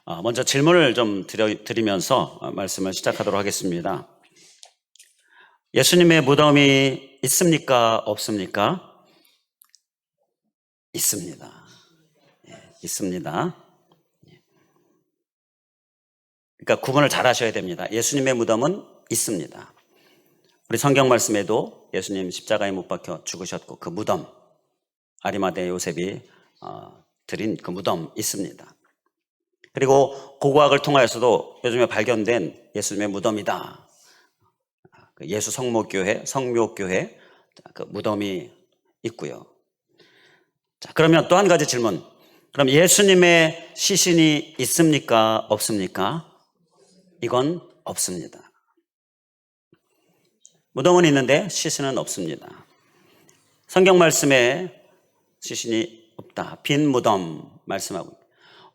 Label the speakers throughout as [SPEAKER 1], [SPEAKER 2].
[SPEAKER 1] 먼저 질문을 좀 드리면서 말씀을 시작하도록 하겠습니다. 예수님의 무덤이 있습니까? 없습니까? 있습니다. 있습니다. 그러니까 구분을 잘 하셔야 됩니다. 예수님의 무덤은 있습니다. 우리 성경 말씀에도 예수님 십자가에 못 박혀 죽으셨고 그 무덤, 아리마대 요셉이 드린 그 무덤 있습니다. 그리고 고고학을 통하여서도 요즘에 발견된 예수님의 무덤이다. 예수 성모교회, 성묘교회 그 무덤이 있고요. 자, 그러면 또 한 가지 질문. 그럼 예수님의 시신이 있습니까? 없습니까? 이건 없습니다. 무덤은 있는데 시신은 없습니다. 성경 말씀에 시신이 없다. 빈 무덤 말씀하고 있습니다.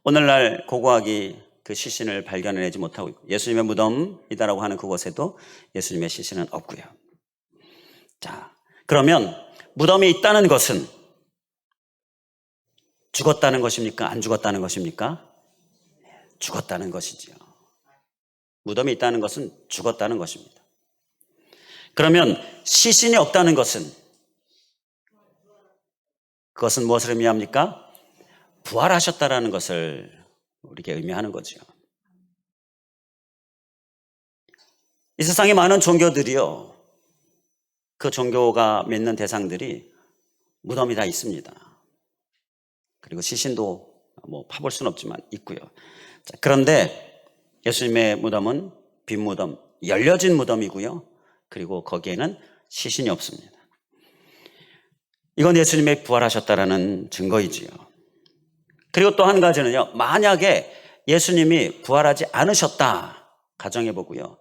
[SPEAKER 1] 오늘날 고고학이 그 시신을 발견해내지 못하고 있고 예수님의 무덤이다라고 하는 그곳에도 예수님의 시신은 없고요. 자, 그러면 무덤이 있다는 것은 죽었다는 것입니까? 안 죽었다는 것입니까? 죽었다는 것이지요. 무덤이 있다는 것은 죽었다는 것입니다. 그러면 시신이 없다는 것은 그것은 무엇을 의미합니까? 부활하셨다라는 것을 우리에게 의미하는 거죠. 이 세상에 많은 종교들이요, 그 종교가 믿는 대상들이 무덤이 다 있습니다. 그리고 시신도 파볼 수는 없지만 있고요. 자, 그런데 예수님의 무덤은 빈 무덤, 열려진 무덤이고요. 그리고 거기에는 시신이 없습니다. 이건 예수님의 부활하셨다라는 증거이지요. 그리고 또 한 가지는요, 만약에 예수님이 부활하지 않으셨다 가정해 보고요.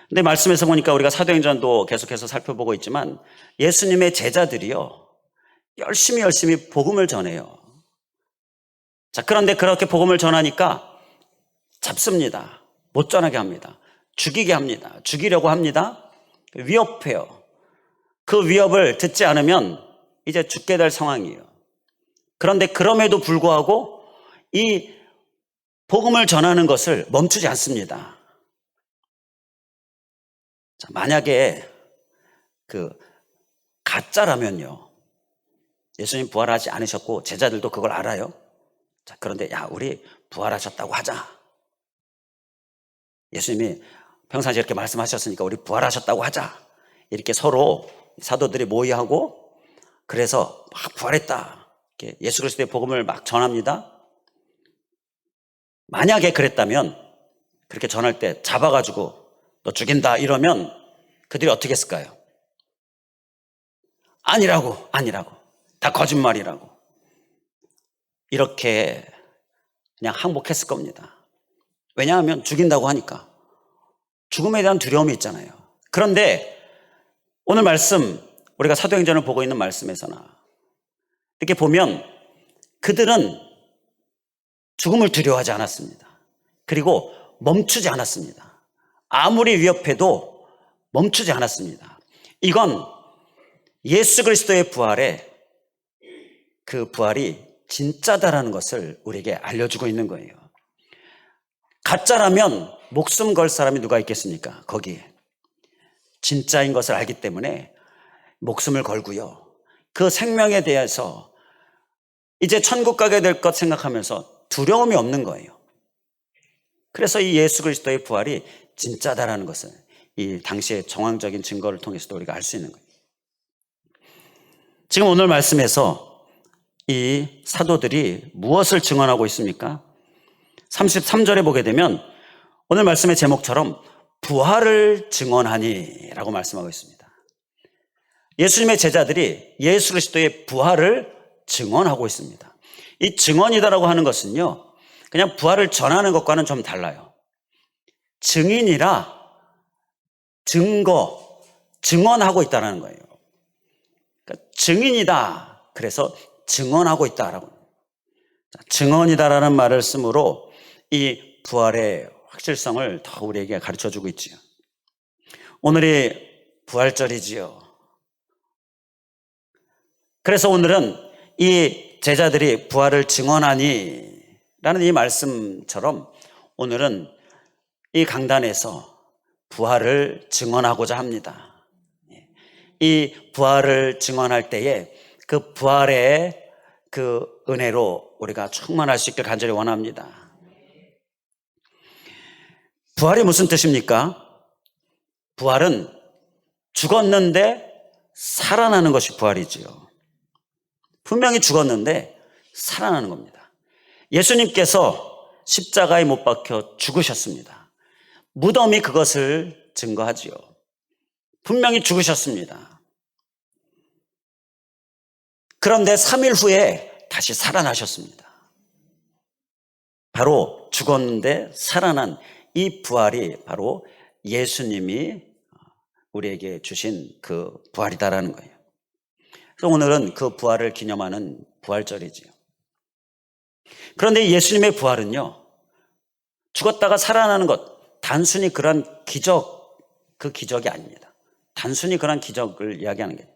[SPEAKER 1] 근데 말씀에서 보니까 우리가 사도행전도 계속해서 살펴보고 있지만 예수님의 제자들이요, 열심히 복음을 전해요. 자, 그런데 그렇게 복음을 전하니까 잡습니다. 못 전하게 합니다. 죽이게 합니다. 죽이려고 합니다. 위협해요. 그 위협을 듣지 않으면 이제 죽게 될 상황이에요. 그런데 그럼에도 불구하고 이 복음을 전하는 것을 멈추지 않습니다. 자, 만약에 그 가짜라면요, 예수님 부활하지 않으셨고 제자들도 그걸 알아요. 자, 그런데 우리 부활하셨다고 하자. 예수님이 평상시에 이렇게 말씀하셨으니까 우리 부활하셨다고 하자. 이렇게 서로 사도들이 모의하고 그래서 막 부활했다. 이렇게 예수 그리스도의 복음을 막 전합니다. 만약에 그랬다면 그렇게 전할 때 잡아가지고 너 죽인다 이러면 그들이 어떻게 했을까요? 아니라고 다 거짓말이라고 이렇게 그냥 항복했을 겁니다. 왜냐하면 죽인다고 하니까 죽음에 대한 두려움이 있잖아요. 그런데 오늘 말씀, 우리가 사도행전을 보고 있는 말씀에서나 이렇게 보면 그들은 죽음을 두려워하지 않았습니다. 그리고 멈추지 않았습니다. 아무리 위협해도 멈추지 않았습니다. 이건 예수 그리스도의 부활에 그 부활이 진짜다라는 것을 우리에게 알려주고 있는 거예요. 가짜라면 목숨 걸 사람이 누가 있겠습니까? 거기에. 진짜인 것을 알기 때문에 목숨을 걸고요. 그 생명에 대해서 이제 천국 가게 될 것 생각하면서 두려움이 없는 거예요. 그래서 이 예수 그리스도의 부활이 진짜다라는 것을 이 당시의 정황적인 증거를 통해서도 우리가 알 수 있는 거예요. 지금 오늘 말씀에서 이 사도들이 무엇을 증언하고 있습니까? 33절에 보게 되면 오늘 말씀의 제목처럼 부활을 증언하니 라고 말씀하고 있습니다. 예수님의 제자들이 예수 그리스도의 부활을 증언하고 있습니다. 이 증언이다라고 하는 것은요, 그냥 부활을 전하는 것과는 좀 달라요. 증인이라 증거, 증언하고 있다는 거예요. 그러니까 증인이다. 그래서 증언하고 있다라고. 증언이다라는 말을 쓰므로 이 부활의 확실성을 더 우리에게 가르쳐주고 있지요. 오늘이 부활절이지요. 그래서 오늘은 이 제자들이 부활을 증언하니 라는 이 말씀처럼 오늘은 이 강단에서 부활을 증언하고자 합니다. 이 부활을 증언할 때에 그 부활의 그 은혜로 우리가 충만할 수 있길 간절히 원합니다. 부활이 무슨 뜻입니까? 부활은 죽었는데 살아나는 것이 부활이지요. 분명히 죽었는데 살아나는 겁니다. 예수님께서 십자가에 못 박혀 죽으셨습니다. 무덤이 그것을 증거하지요. 분명히 죽으셨습니다. 그런데 3일 후에 다시 살아나셨습니다. 바로 죽었는데 살아난 이 부활이 바로 예수님이 우리에게 주신 그 부활이다라는 거예요. 그래서 오늘은 그 부활을 기념하는 부활절이지요. 그런데 예수님의 부활은요, 죽었다가 살아나는 것, 단순히 그런 기적, 그 기적이 아닙니다. 단순히 그런 기적을 이야기하는 게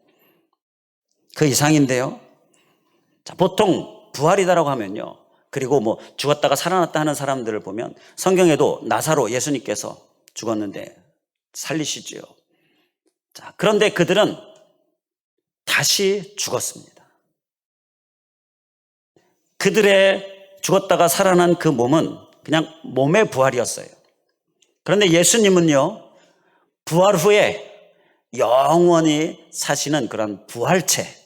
[SPEAKER 1] 그 이상인데요. 자, 보통 부활이다라고 하면요, 그리고 뭐 죽었다가 살아났다 하는 사람들을 보면 성경에도 나사로 예수님께서 죽었는데 살리시지요. 자, 그런데 그들은 다시 죽었습니다. 그들의 죽었다가 살아난 그 몸은 그냥 몸의 부활이었어요. 그런데 예수님은요, 부활 후에 영원히 사시는 그런 부활체.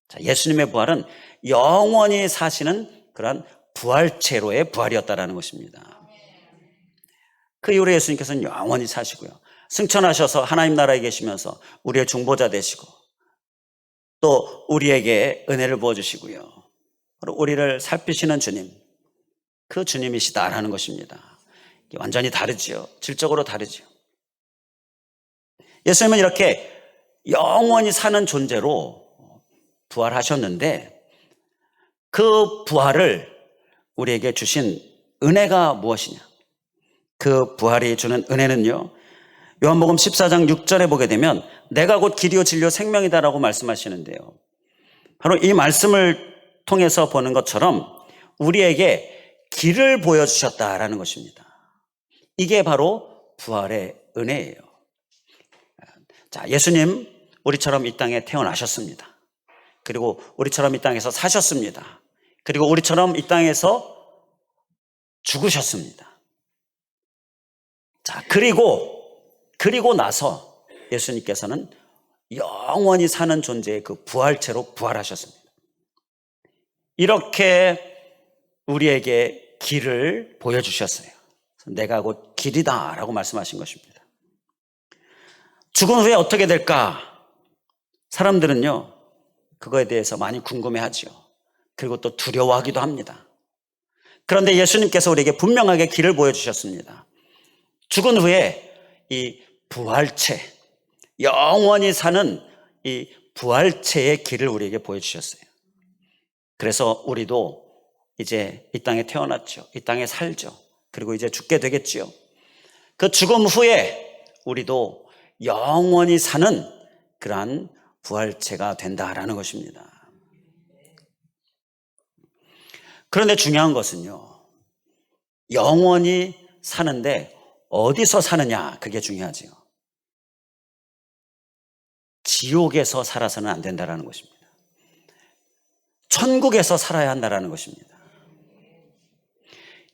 [SPEAKER 1] 자, 예수님의 부활은 영원히 사시는 그런 부활체로의 부활이었다라는 것입니다. 그 이후로 예수님께서는 영원히 사시고요, 승천하셔서 하나님 나라에 계시면서 우리의 중보자 되시고 또 우리에게 은혜를 부어주시고요, 우리를 살피시는 주님, 그 주님이시다라는 것입니다. 완전히 다르지요. 질적으로 다르지요. 예수님은 이렇게 영원히 사는 존재로 부활하셨는데 그 부활을 우리에게 주신 은혜가 무엇이냐? 그 부활이 주는 은혜는요, 요한복음 14장 6절에 보게 되면 내가 곧 길이요 진리요 생명이다라고 말씀하시는데요, 바로 이 말씀을 통해서 보는 것처럼 우리에게 길을 보여주셨다라는 것입니다. 이게 바로 부활의 은혜예요. 자, 예수님 우리처럼 이 땅에 태어나셨습니다. 그리고 우리처럼 이 땅에서 사셨습니다. 그리고 우리처럼 이 땅에서 죽으셨습니다. 자, 그리고 나서 예수님께서는 영원히 사는 존재의 그 부활체로 부활하셨습니다. 이렇게 우리에게 길을 보여주셨어요. 내가 곧 길이다 라고 말씀하신 것입니다. 죽은 후에 어떻게 될까? 사람들은요, 그거에 대해서 많이 궁금해하죠. 그리고 또 두려워하기도 합니다. 그런데 예수님께서 우리에게 분명하게 길을 보여주셨습니다. 죽은 후에 이 부활체, 영원히 사는 이 부활체의 길을 우리에게 보여주셨어요. 그래서 우리도 이제 이 땅에 태어났죠. 이 땅에 살죠. 그리고 이제 죽게 되겠지요. 그 죽음 후에 우리도 영원히 사는 그러한 부활체가 된다라는 것입니다. 그런데 중요한 것은요, 영원히 사는데 어디서 사느냐, 그게 중요하지요. 지옥에서 살아서는 안 된다라는 것입니다. 천국에서 살아야 한다라는 것입니다.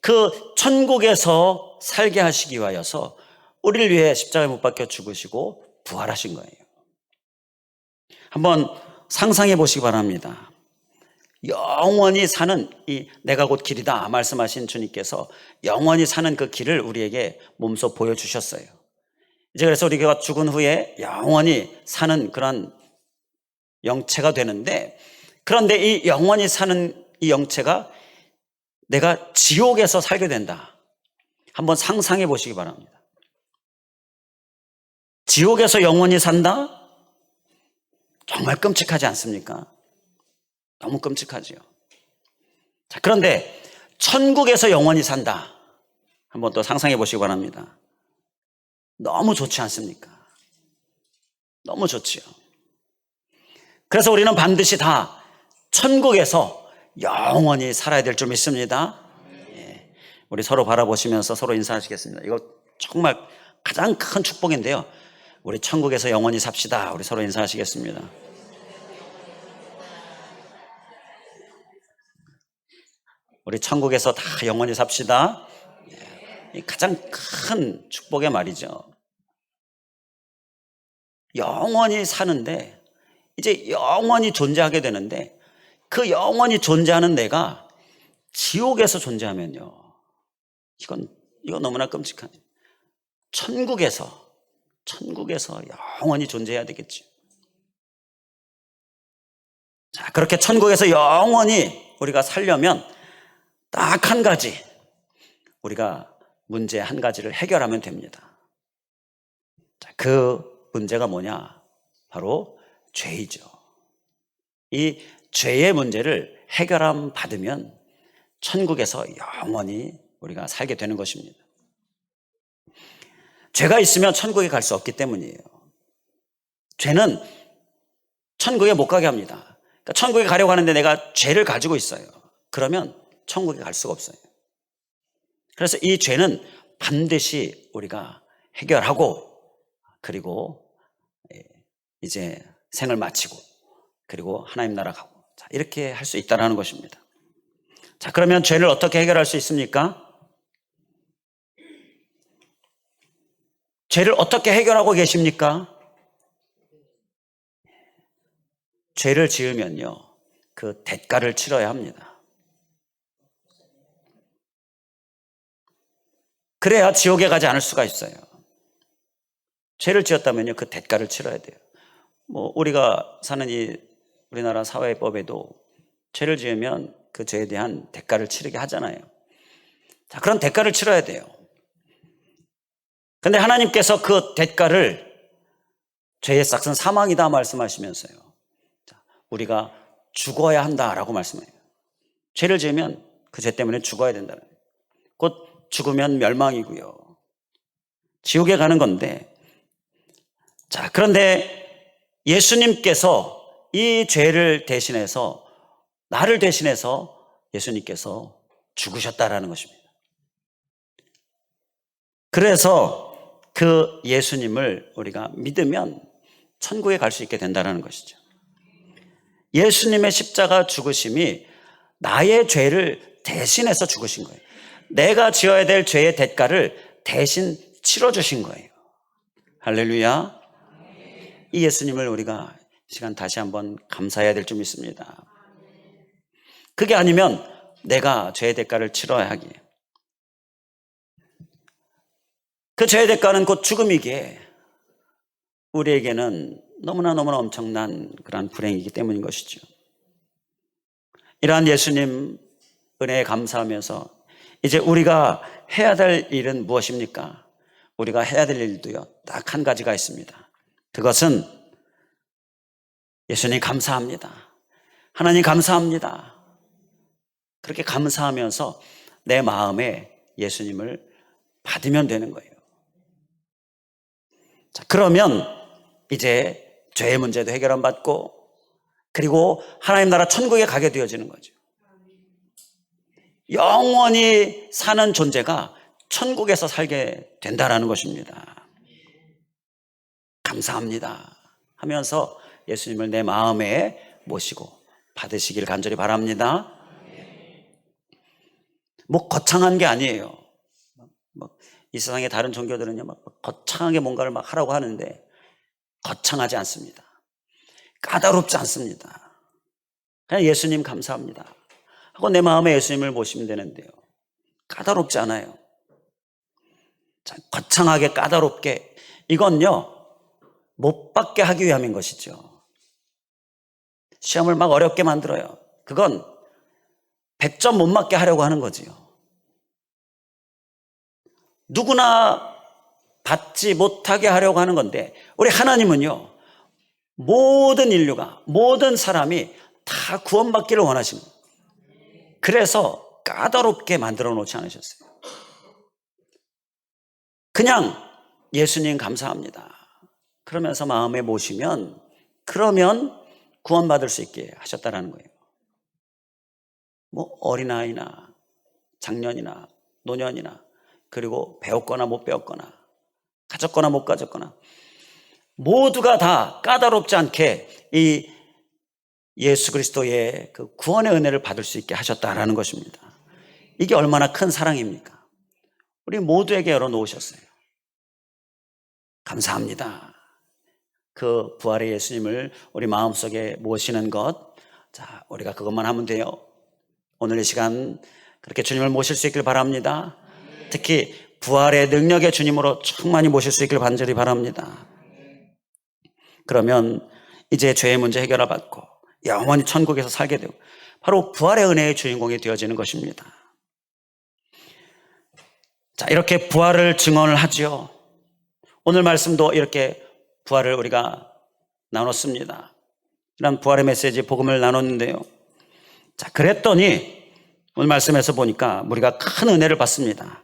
[SPEAKER 1] 그 천국에서 살게 하시기 위하여서 우리를 위해 십자가에 못 박혀 죽으시고 부활하신 거예요. 한번 상상해 보시기 바랍니다. 영원히 사는 이 내가 곧 길이다 말씀하신 주님께서 영원히 사는 그 길을 우리에게 몸소 보여주셨어요. 이제 그래서 우리가 죽은 후에 영원히 사는 그런 영체가 되는데, 그런데 이 영원히 사는 이 영체가 내가 지옥에서 살게 된다. 한번 상상해 보시기 바랍니다. 지옥에서 영원히 산다? 정말 끔찍하지 않습니까? 너무 끔찍하지요. 자, 그런데 천국에서 영원히 산다. 한번 또 상상해 보시기 바랍니다. 너무 좋지 않습니까? 너무 좋지요. 그래서 우리는 반드시 다 천국에서 영원히 살아야 될 줄 믿습니다. 우리 서로 바라보시면서 서로 인사하시겠습니다. 이거 정말 가장 큰 축복인데요. 우리 천국에서 영원히 삽시다. 우리 서로 인사하시겠습니다. 우리 천국에서 다 영원히 삽시다. 가장 큰 축복의 말이죠. 영원히 사는데, 이제 영원히 존재하게 되는데, 그 영원히 존재하는 내가 지옥에서 존재하면요, 이건 너무나 끔찍한, 천국에서 영원히 존재해야 되겠죠. 자, 그렇게 천국에서 영원히 우리가 살려면 딱 한 가지, 우리가 문제 한 가지를 해결하면 됩니다. 자, 그 문제가 뭐냐? 바로 죄이죠. 이 죄의 문제를 해결함 받으면 천국에서 영원히 우리가 살게 되는 것입니다. 죄가 있으면 천국에 갈 수 없기 때문이에요. 죄는 천국에 못 가게 합니다. 그러니까 천국에 가려고 하는데 내가 죄를 가지고 있어요. 그러면 천국에 갈 수가 없어요. 그래서 이 죄는 반드시 우리가 해결하고, 그리고 이제 생을 마치고, 그리고 하나님 나라 가고, 자, 이렇게 할 수 있다는 것입니다. 자, 그러면 죄를 어떻게 해결할 수 있습니까? 죄를 어떻게 해결하고 계십니까? 죄를 지으면요, 그 대가를 치러야 합니다. 그래야 지옥에 가지 않을 수가 있어요. 죄를 지었다면요, 그 대가를 치러야 돼요. 우리가 사는 이 우리나라 사회법에도 죄를 지으면 그 죄에 대한 대가를 치르게 하잖아요. 자, 그런 대가를 치러야 돼요. 근데 하나님께서 그 대가를, 죄의 싹은 사망이다 말씀하시면서요, 자, 우리가 죽어야 한다라고 말씀해요. 죄를 지으면 그 죄 때문에 죽어야 된다는 거예요. 곧 죽으면 멸망이고요, 지옥에 가는 건데, 자, 그런데 예수님께서 이 죄를 대신해서, 나를 대신해서 예수님께서 죽으셨다라는 것입니다. 그래서 그 예수님을 우리가 믿으면 천국에 갈 수 있게 된다는 것이죠. 예수님의 십자가 죽으심이 나의 죄를 대신해서 죽으신 거예요. 내가 지어야 될 죄의 대가를 대신 치러주신 거예요. 할렐루야. 이 예수님을 우리가 이 시간 다시 한번 감사해야 될 줄 믿습니다. 그게 아니면 내가 죄의 대가를 치러야 하기에, 그 죄의 대가는 곧 죽음이기에 우리에게는 너무나 엄청난 그런 불행이기 때문인 것이죠. 이러한 예수님 은혜에 감사하면서 이제 우리가 해야 될 일은 무엇입니까? 우리가 해야 될 일도요, 딱 한 가지가 있습니다. 그것은 예수님 감사합니다, 하나님 감사합니다, 그렇게 감사하면서 내 마음에 예수님을 받으면 되는 거예요. 자, 그러면 이제 죄의 문제도 해결 안 받고, 그리고 하나님 나라 천국에 가게 되어지는 거죠. 영원히 사는 존재가 천국에서 살게 된다라는 것입니다. 감사합니다 하면서 예수님을 내 마음에 모시고 받으시길 간절히 바랍니다. 거창한 게 아니에요. 이 세상의 다른 종교들은요, 거창하게 뭔가를 하라고 하는데 거창하지 않습니다. 까다롭지 않습니다. 그냥 예수님 감사합니다 하고 내 마음에 예수님을 모시면 되는데요, 까다롭지 않아요. 자, 거창하게 까다롭게, 이건요 못 받게 하기 위함인 것이죠. 시험을 어렵게 만들어요. 그건 100점 못 맞게 하려고 하는 거지요. 누구나 받지 못하게 하려고 하는 건데, 우리 하나님은요, 모든 인류가, 모든 사람이 다 구원받기를 원하십니다. 그래서 까다롭게 만들어 놓지 않으셨어요. 그냥 예수님 감사합니다 그러면서 마음에 모시면, 그러면 구원받을 수 있게 하셨다라는 거예요. 어린아이나 장년이나 노년이나, 그리고 배웠거나 못 배웠거나, 가졌거나 못 가졌거나, 모두가 다 까다롭지 않게 이 예수 그리스도의 그 구원의 은혜를 받을 수 있게 하셨다라는 것입니다. 이게 얼마나 큰 사랑입니까? 우리 모두에게 열어놓으셨어요. 감사합니다. 그 부활의 예수님을 우리 마음속에 모시는 것, 자, 우리가 그것만 하면 돼요. 오늘 이 시간 그렇게 주님을 모실 수 있길 바랍니다. 특히 부활의 능력의 주님으로 충만히 모실 수 있길 간절히 바랍니다. 그러면 이제 죄의 문제 해결을 받고 영원히 천국에서 살게 되고 바로 부활의 은혜의 주인공이 되어지는 것입니다. 자, 이렇게 부활을 증언을 하죠. 오늘 말씀도 이렇게 부활을 우리가 나눴습니다. 이런 부활의 메시지 복음을 나눴는데요. 자, 그랬더니 오늘 말씀에서 보니까 우리가 큰 은혜를 받습니다.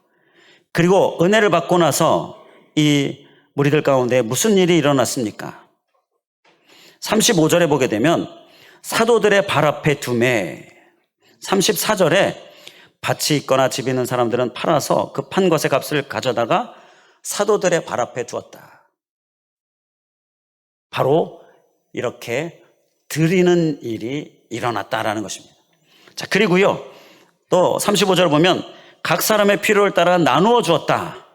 [SPEAKER 1] 그리고 은혜를 받고 나서 이 무리들 가운데 무슨 일이 일어났습니까? 35절에 보게 되면 사도들의 발 앞에 두매, 34절에 밭이 있거나 집 있는 사람들은 팔아서 그 판 것의 값을 가져다가 사도들의 발 앞에 두었다. 바로 이렇게 드리는 일이 일어났다라는 것입니다. 자, 그리고요, 또 35절 보면 각 사람의 필요를 따라 나누어 주었다.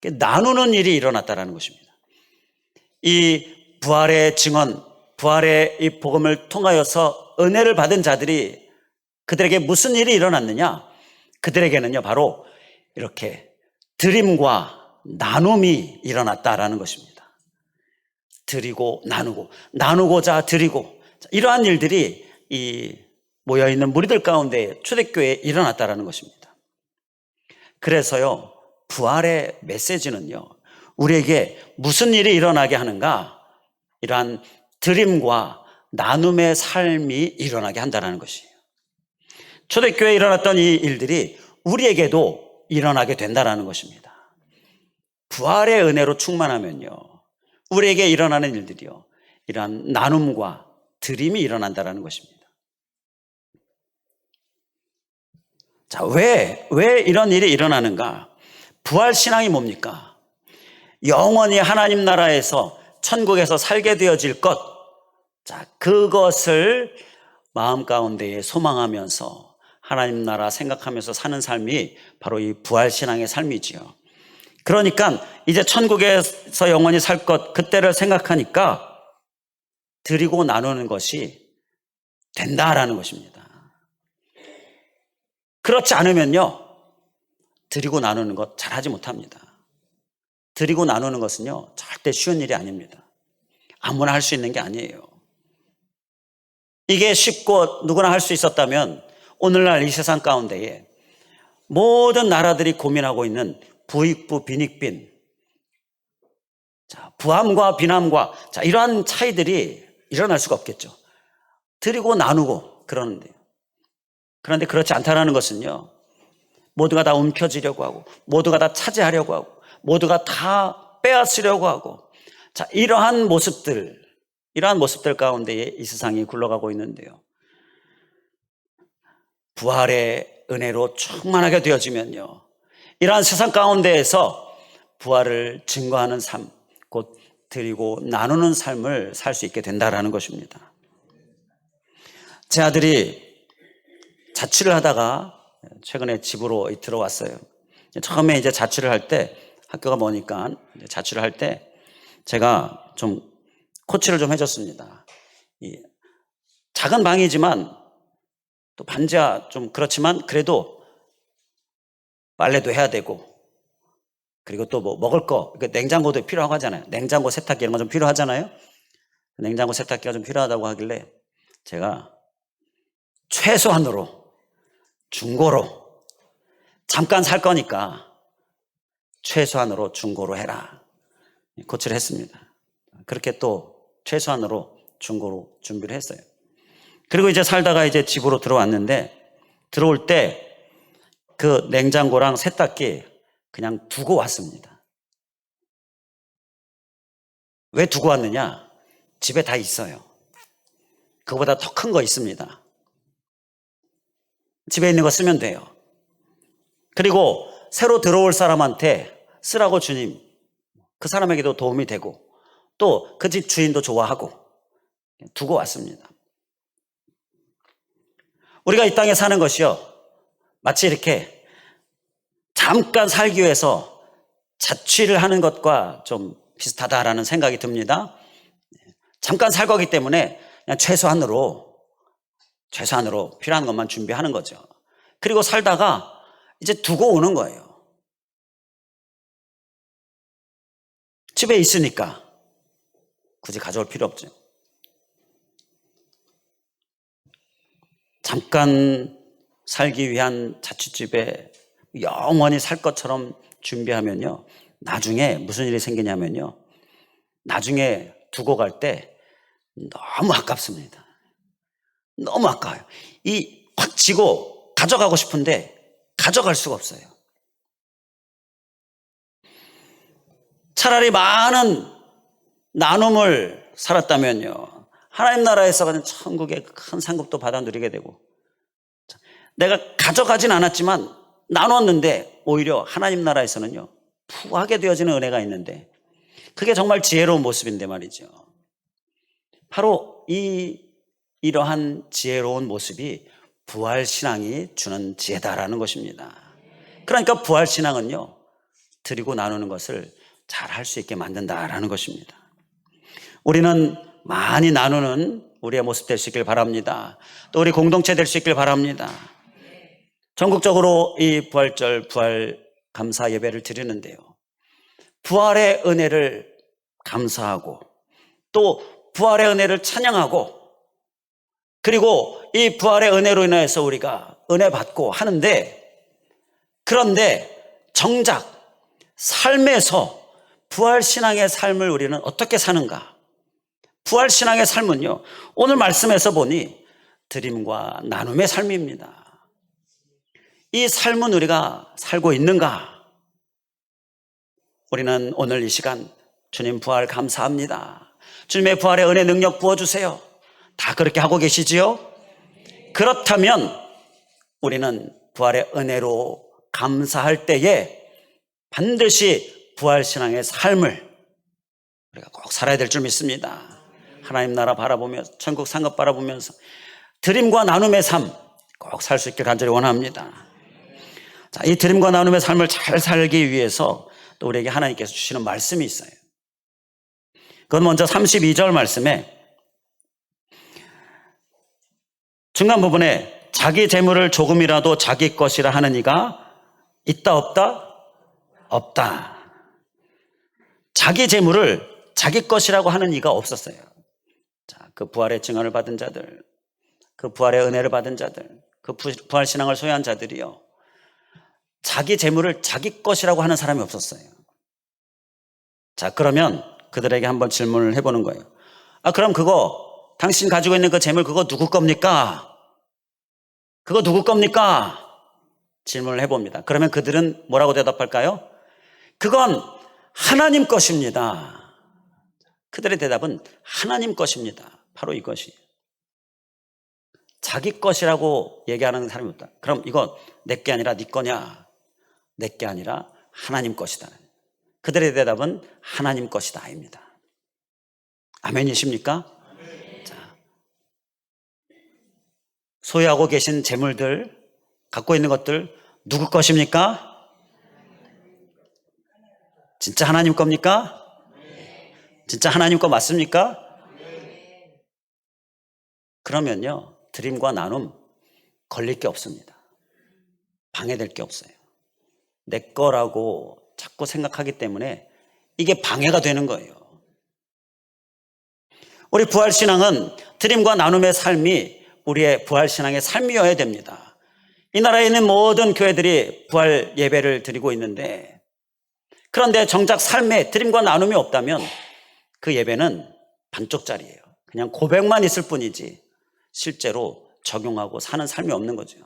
[SPEAKER 1] 나누는 일이 일어났다라는 것입니다. 이 부활의 증언, 부활의 이 복음을 통하여서 은혜를 받은 자들이 그들에게 무슨 일이 일어났느냐? 그들에게는요, 바로 이렇게 드림과 나눔이 일어났다라는 것입니다. 드리고 나누고, 나누고자 드리고, 이러한 일들이 이 모여있는 무리들 가운데 초대교회에 일어났다라는 것입니다. 그래서요, 부활의 메시지는요, 우리에게 무슨 일이 일어나게 하는가? 이러한 드림과 나눔의 삶이 일어나게 한다는 것이에요. 초대교회에 일어났던 이 일들이 우리에게도 일어나게 된다는 것입니다. 부활의 은혜로 충만하면요, 우리에게 일어나는 일들이요, 이러한 나눔과 드림이 일어난다는 것입니다. 자, 왜 이런 일이 일어나는가? 부활신앙이 뭡니까? 영원히 하나님 나라에서 천국에서 살게 되어질 것, 자, 그것을 마음 가운데에 소망하면서 하나님 나라 생각하면서 사는 삶이 바로 이 부활신앙의 삶이지요. 그러니까 이제 천국에서 영원히 살 것, 그때를 생각하니까 드리고 나누는 것이 된다라는 것입니다. 그렇지 않으면요, 드리고 나누는 것 잘하지 못합니다. 드리고 나누는 것은요, 절대 쉬운 일이 아닙니다. 아무나 할 수 있는 게 아니에요. 이게 쉽고 누구나 할 수 있었다면 오늘날 이 세상 가운데에 모든 나라들이 고민하고 있는 부익부 빈익빈, 자, 부함과 빈함과, 자, 이러한 차이들이 일어날 수가 없겠죠. 드리고 나누고 그러는데요. 그런데 그렇지 않다는 것은요, 모두가 다 움켜쥐려고 하고, 모두가 다 차지하려고 하고, 모두가 다 빼앗으려고 하고, 자, 이러한 모습들 가운데에 이 세상이 굴러가고 있는데요. 부활의 은혜로 충만하게 되어지면요, 이러한 세상 가운데에서 부활을 증거하는 삶, 곧 드리고 나누는 삶을 살 수 있게 된다라는 것입니다. 제 아들이 자취를 하다가 최근에 집으로 들어왔어요. 처음에 이제 자취를 할 때, 학교가 머니까 자취를 할 때 제가 좀 코치를 좀 해줬습니다. 이 작은 방이지만 또 반지하 좀 그렇지만 그래도 빨래도 해야 되고, 그리고 또 뭐 먹을 거, 냉장고도 필요하고 하잖아요. 냉장고 세탁기 이런 거 좀 필요하잖아요. 냉장고 세탁기가 좀 필요하다고 하길래 제가 최소한으로 중고로, 잠깐 살 거니까 최소한으로 중고로 해라, 코치를 했습니다. 그렇게 또 최소한으로 중고로 준비를 했어요. 그리고 이제 살다가 이제 집으로 들어왔는데, 들어올 때 그 냉장고랑 세탁기 그냥 두고 왔습니다. 왜 두고 왔느냐? 집에 다 있어요. 그거보다 더 큰 거 있습니다. 집에 있는 거 쓰면 돼요. 그리고 새로 들어올 사람한테 쓰라고 주님, 그 사람에게도 도움이 되고 또 그 집 주인도 좋아하고 두고 왔습니다. 우리가 이 땅에 사는 것이요, 마치 이렇게 잠깐 살기 위해서 자취를 하는 것과 좀 비슷하다라는 생각이 듭니다. 잠깐 살 거기 때문에 그냥 최소한으로 필요한 것만 준비하는 거죠. 그리고 살다가 이제 두고 오는 거예요. 집에 있으니까 굳이 가져올 필요 없죠. 잠깐 살기 위한 자취집에 영원히 살 것처럼 준비하면요, 나중에 무슨 일이 생기냐면요, 나중에 두고 갈 때 너무 아깝습니다. 너무 아까워요. 이 확 쥐고 가져가고 싶은데 가져갈 수가 없어요. 차라리 많은 나눔을 살았다면요, 하나님 나라에서 가는 천국의 큰 상급도 받아 누리게 되고, 내가 가져가진 않았지만 나눴는데 오히려 하나님 나라에서는요, 부하게 되어지는 은혜가 있는데, 그게 정말 지혜로운 모습인데 말이죠. 바로 이러한 지혜로운 모습이 부활신앙이 주는 지혜다라는 것입니다. 그러니까 부활신앙은요, 드리고 나누는 것을 잘 할 수 있게 만든다라는 것입니다. 우리는 많이 나누는 우리의 모습 될 수 있길 바랍니다. 또 우리 공동체 될 수 있길 바랍니다. 전국적으로 이 부활절 부활 감사 예배를 드리는데요, 부활의 은혜를 감사하고 또 부활의 은혜를 찬양하고, 그리고 이 부활의 은혜로 인해서 우리가 은혜 받고 하는데, 그런데 정작 삶에서 부활신앙의 삶을 우리는 어떻게 사는가? 부활신앙의 삶은요, 오늘 말씀에서 보니 드림과 나눔의 삶입니다. 이 삶은 우리가 살고 있는가? 우리는 오늘 이 시간 주님 부활 감사합니다, 주님의 부활의 은혜 능력 부어주세요, 다 그렇게 하고 계시지요? 그렇다면 우리는 부활의 은혜로 감사할 때에 반드시 부활신앙의 삶을 우리가 꼭 살아야 될 줄 믿습니다. 하나님 나라 바라보면서, 천국 상급 바라보면서 드림과 나눔의 삶 꼭 살 수 있길 간절히 원합니다. 자, 이 드림과 나눔의 삶을 잘 살기 위해서 또 우리에게 하나님께서 주시는 말씀이 있어요. 그건 먼저 32절 말씀에 중간 부분에 자기 재물을 조금이라도 자기 것이라 하는 이가 있다 없다? 없다. 자기 재물을 자기 것이라고 하는 이가 없었어요. 자, 그 부활의 증언을 받은 자들, 그 부활의 은혜를 받은 자들, 그 부활 신앙을 소유한 자들이요, 자기 재물을 자기 것이라고 하는 사람이 없었어요. 자, 그러면 그들에게 한번 질문을 해보는 거예요. 그럼 그거 당신 가지고 있는 그 재물, 그거 누구 겁니까? 그거 누구 겁니까? 질문을 해봅니다. 그러면 그들은 뭐라고 대답할까요? 그건 하나님 것입니다. 그들의 대답은 하나님 것입니다. 바로 이것이. 자기 것이라고 얘기하는 사람이 없다. 그럼 이거 내 게 아니라 네 거냐? 내 게 아니라 하나님 것이다. 그들의 대답은 하나님 것이다 입니다. 아멘이십니까? 자, 소유하고 계신 재물들, 갖고 있는 것들 누구 것입니까? 진짜 하나님 겁니까? 진짜 하나님 거 맞습니까? 그러면요, 드림과 나눔 걸릴 게 없습니다. 방해될 게 없어요. 내 거라고 자꾸 생각하기 때문에 이게 방해가 되는 거예요. 우리 부활신앙은 드림과 나눔의 삶이 우리의 부활신앙의 삶이어야 됩니다. 이 나라에 있는 모든 교회들이 부활 예배를 드리고 있는데, 그런데 정작 삶에 드림과 나눔이 없다면 그 예배는 반쪽짜리예요. 그냥 고백만 있을 뿐이지 실제로 적용하고 사는 삶이 없는 거죠.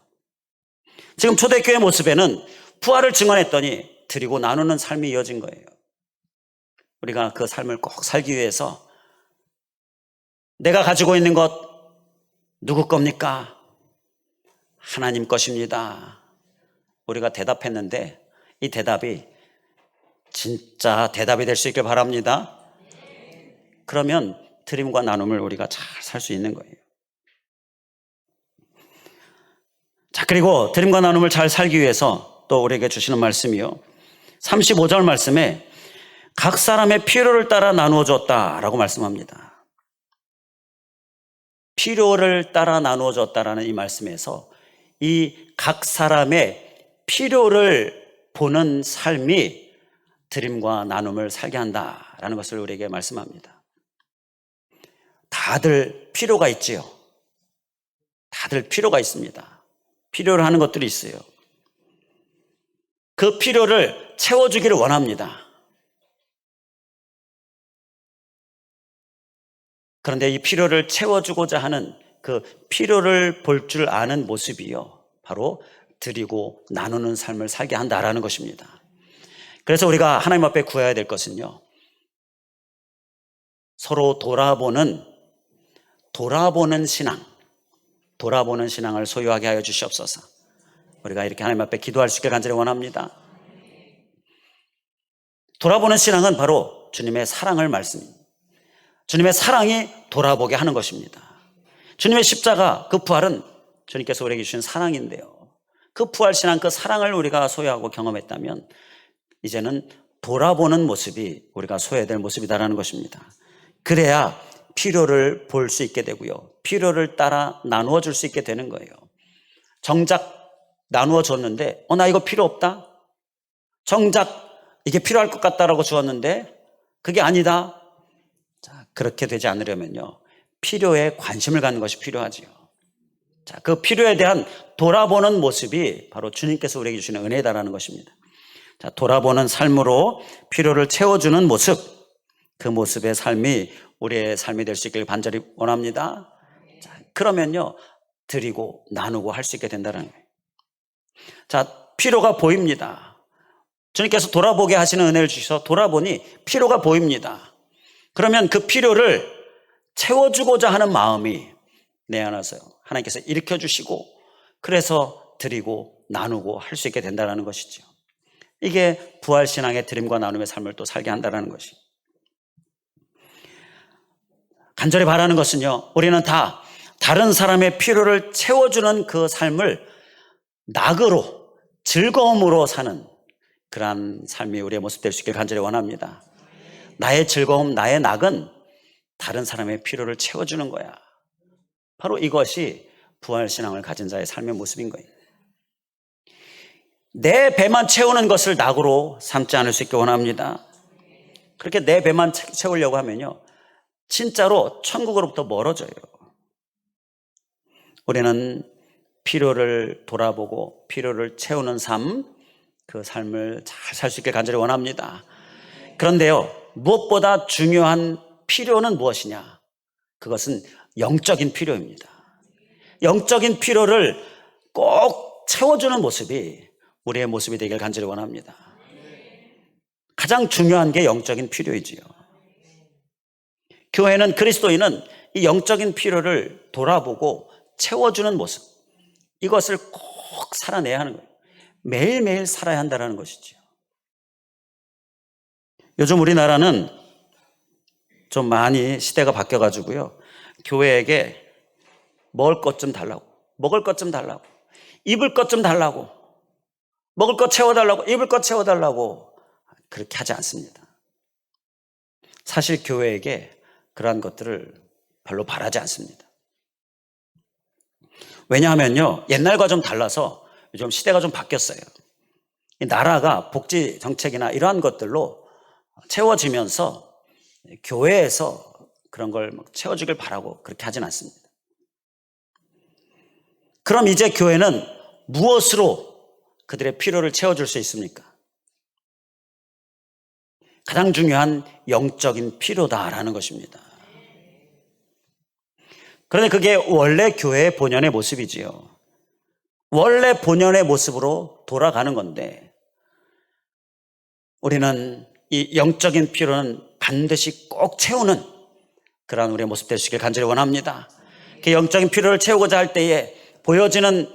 [SPEAKER 1] 지금 초대교회 모습에는 부활을 증언했더니 드리고 나누는 삶이 이어진 거예요. 우리가 그 삶을 꼭 살기 위해서 내가 가지고 있는 것 누구 겁니까? 하나님 것입니다. 우리가 대답했는데 이 대답이 진짜 대답이 될 수 있길 바랍니다. 그러면 드림과 나눔을 우리가 잘 살 수 있는 거예요. 자, 그리고 드림과 나눔을 잘 살기 위해서 또 우리에게 주시는 말씀이요, 35절 말씀에 각 사람의 필요를 따라 나누어 줬다라고 말씀합니다. 필요를 따라 나누어 줬다라는 이 말씀에서 이 각 사람의 필요를 보는 삶이 드림과 나눔을 살게 한다라는 것을 우리에게 말씀합니다. 다들 필요가 있지요. 다들 필요가 있습니다. 필요를 하는 것들이 있어요. 그 필요를 채워주기를 원합니다. 그런데 이 필요를 채워주고자 하는 그 필요를 볼 줄 아는 모습이요, 바로 드리고 나누는 삶을 살게 한다라는 것입니다. 그래서 우리가 하나님 앞에 구해야 될 것은요, 서로 돌아보는 신앙을 소유하게 하여 주시옵소서. 우리가 이렇게 하나님 앞에 기도할 수 있게 간절히 원합니다. 돌아보는 신앙은 바로 주님의 사랑을 말씀입니다. 주님의 사랑이 돌아보게 하는 것입니다. 주님의 십자가, 그 부활은 주님께서 우리에게 주신 사랑인데요, 그 부활 신앙, 그 사랑을 우리가 소유하고 경험했다면 이제는 돌아보는 모습이 우리가 소유해야 될 모습이다라는 것입니다. 그래야 필요를 볼 수 있게 되고요, 필요를 따라 나누어 줄 수 있게 되는 거예요. 정작 나누어 줬는데 나 이거 필요 없다, 정작 이게 필요할 것 같다라고 주었는데 그게 아니다. 자, 그렇게 되지 않으려면요, 필요에 관심을 갖는 것이 필요하지요. 자, 그 필요에 대한 돌아보는 모습이 바로 주님께서 우리에게 주시는 은혜다라는 것입니다. 자, 돌아보는 삶으로 필요를 채워주는 모습, 그 모습의 삶이 우리의 삶이 될 수 있기를 간절히 원합니다. 자, 그러면요, 드리고 나누고 할 수 있게 된다는 거예요. 자, 필요가 보입니다. 주님께서 돌아보게 하시는 은혜를 주셔서 돌아보니 필요가 보입니다. 그러면 그 필요를 채워주고자 하는 마음이 내 안에서 하나님께서 일으켜주시고, 그래서 드리고 나누고 할 수 있게 된다는 것이죠. 이게 부활신앙의 드림과 나눔의 삶을 또 살게 한다는 것이. 간절히 바라는 것은요, 우리는 다 다른 사람의 필요를 채워주는 그 삶을 낙으로, 즐거움으로 사는 그러한 삶이 우리의 모습 될 수 있길 간절히 원합니다. 나의 즐거움, 나의 낙은 다른 사람의 필요를 채워주는 거야. 바로 이것이 부활신앙을 가진 자의 삶의 모습인 거예요. 내 배만 채우는 것을 낙으로 삼지 않을 수 있게 원합니다. 그렇게 내 배만 채우려고 하면요, 진짜로 천국으로부터 멀어져요. 우리는 필요를 돌아보고 필요를 채우는 삶, 그 삶을 잘 살 수 있게 간절히 원합니다. 그런데요, 무엇보다 중요한 필요는 무엇이냐? 그것은 영적인 필요입니다. 영적인 필요를 꼭 채워주는 모습이 우리의 모습이 되길 간절히 원합니다. 가장 중요한 게 영적인 필요이지요. 교회는, 그리스도인은 이 영적인 필요를 돌아보고 채워주는 모습, 이것을 꼭 살아내야 하는 거예요. 매일매일 살아야 한다는 것이죠. 요즘 우리나라는 좀 많이 시대가 바뀌어가지고요, 교회에게 먹을 것 좀 달라고, 먹을 것 좀 달라고, 입을 것 좀 달라고, 먹을 것 채워달라고, 입을 것 채워달라고 그렇게 하지 않습니다. 사실 교회에게 그러한 것들을 별로 바라지 않습니다. 왜냐하면요, 옛날과 좀 달라서 요즘 시대가 좀 바뀌었어요. 이 나라가 복지 정책이나 이러한 것들로 채워지면서 교회에서 그런 걸 채워주길 바라고 그렇게 하진 않습니다. 그럼 이제 교회는 무엇으로 그들의 필요를 채워줄 수 있습니까? 가장 중요한 영적인 필요다라는 것입니다. 그런데 그게 원래 교회의 본연의 모습이지요. 원래 본연의 모습으로 돌아가는 건데, 우리는 이 영적인 필요는 반드시 꼭 채우는 그러한 우리의 모습 될 수 있길 간절히 원합니다. 그 영적인 필요를 채우고자 할 때에 보여지는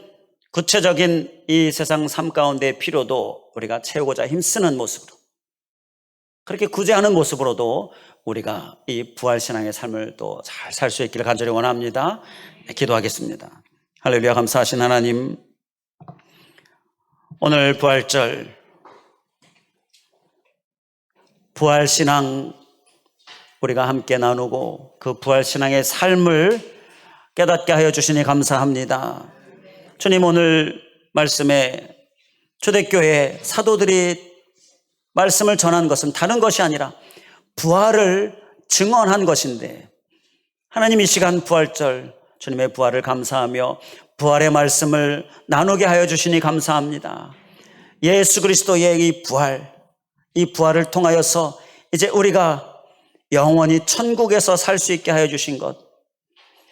[SPEAKER 1] 구체적인 이 세상 삶 가운데의 필요도 우리가 채우고자 힘쓰는 모습으로, 그렇게 구제하는 모습으로도 우리가 이 부활신앙의 삶을 또 잘 살 수 있기를 간절히 원합니다. 기도하겠습니다. 할렐루야. 감사하신 하나님, 오늘 부활절 부활신앙 우리가 함께 나누고 그 부활신앙의 삶을 깨닫게 하여 주시니 감사합니다. 주님, 오늘 말씀에 초대교회 사도들이 말씀을 전한 것은 다른 것이 아니라 부활을 증언한 것인데, 하나님, 이 시간 부활절 주님의 부활을 감사하며 부활의 말씀을 나누게 하여 주시니 감사합니다. 예수 그리스도의 이 부활을 통하여서 이제 우리가 영원히 천국에서 살 수 있게 하여 주신 것,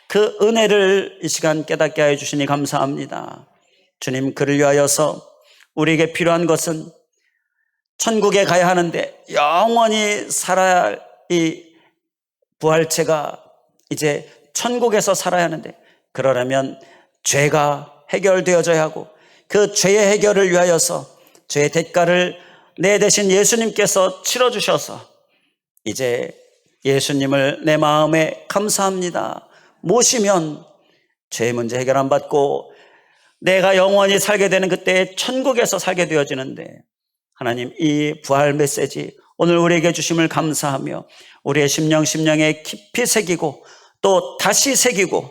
[SPEAKER 1] 그 은혜를 이 시간 깨닫게 하여 주시니 감사합니다. 주님, 그를 위하여서 우리에게 필요한 것은 천국에 가야 하는데 영원히 살아야 할 이 부활체가 이제 천국에서 살아야 하는데, 그러려면 죄가 해결되어져야 하고, 그 죄의 해결을 위하여서 죄의 대가를 내 대신 예수님께서 치러주셔서 이제 예수님을 내 마음에 감사합니다 모시면 죄의 문제 해결 안 받고 내가 영원히 살게 되는 그때 천국에서 살게 되어지는데, 하나님, 이 부활 메시지 오늘 우리에게 주심을 감사하며 우리의 심령에 깊이 새기고 또 다시 새기고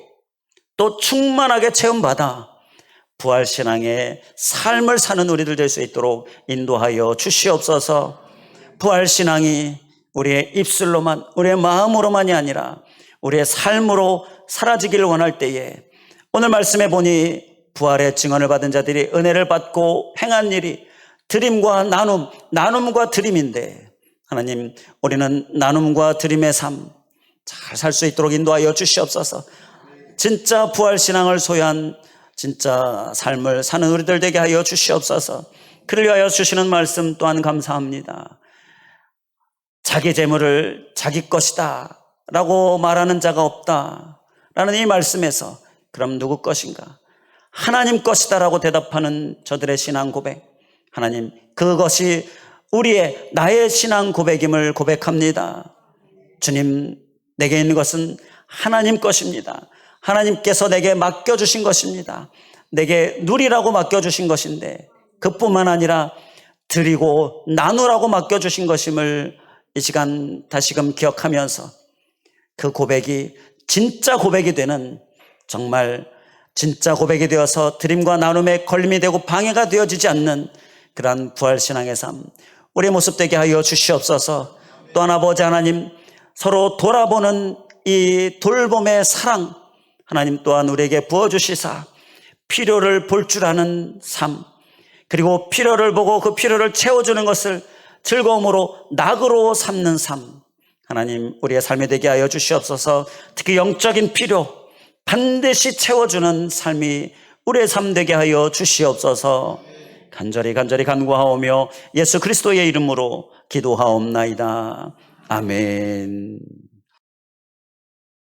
[SPEAKER 1] 또 충만하게 체험받아 부활신앙의 삶을 사는 우리들 될 수 있도록 인도하여 주시옵소서. 부활신앙이 우리의 입술로만, 우리의 마음으로만이 아니라 우리의 삶으로 사라지기를 원할 때에, 오늘 말씀해 보니 부활의 증언을 받은 자들이 은혜를 받고 행한 일이 드림과 나눔과 드림인데, 하나님, 우리는 나눔과 드림의 삶 잘 살 수 있도록 인도하여 주시옵소서. 진짜 부활신앙을 소유한 진짜 삶을 사는 우리들 되게 하여 주시옵소서. 그를 위하여 주시는 말씀 또한 감사합니다. 자기 재물을 자기 것이다 라고 말하는 자가 없다 라는 이 말씀에서, 그럼 누구 것인가? 하나님 것이다 라고 대답하는 저들의 신앙 고백, 하나님, 그것이 나의 신앙 고백임을 고백합니다. 주님, 내게 있는 것은 하나님 것입니다. 하나님께서 내게 맡겨주신 것입니다. 내게 누리라고 맡겨주신 것인데, 그뿐만 아니라 드리고 나누라고 맡겨주신 것임을 이 시간 다시금 기억하면서 그 고백이 진짜 고백이 되는, 정말 진짜 고백이 되어서 드림과 나눔에 걸림이 되고 방해가 되어지지 않는 그러한 부활신앙의 삶 우리의 모습 되게 하여 주시옵소서. 또한 아버지 하나님, 서로 돌아보는 이 돌봄의 사랑 하나님 또한 우리에게 부어주시사 필요를 볼 줄 아는 삶, 그리고 필요를 보고 그 필요를 채워주는 것을 즐거움으로 낙으로 삼는 삶, 하나님, 우리의 삶이 되게 하여 주시옵소서. 특히 영적인 필요 반드시 채워주는 삶이 우리의 삶 되게 하여 주시옵소서. 간절히 간구하오며 예수 그리스도의 이름으로 기도하옵나이다. 아멘.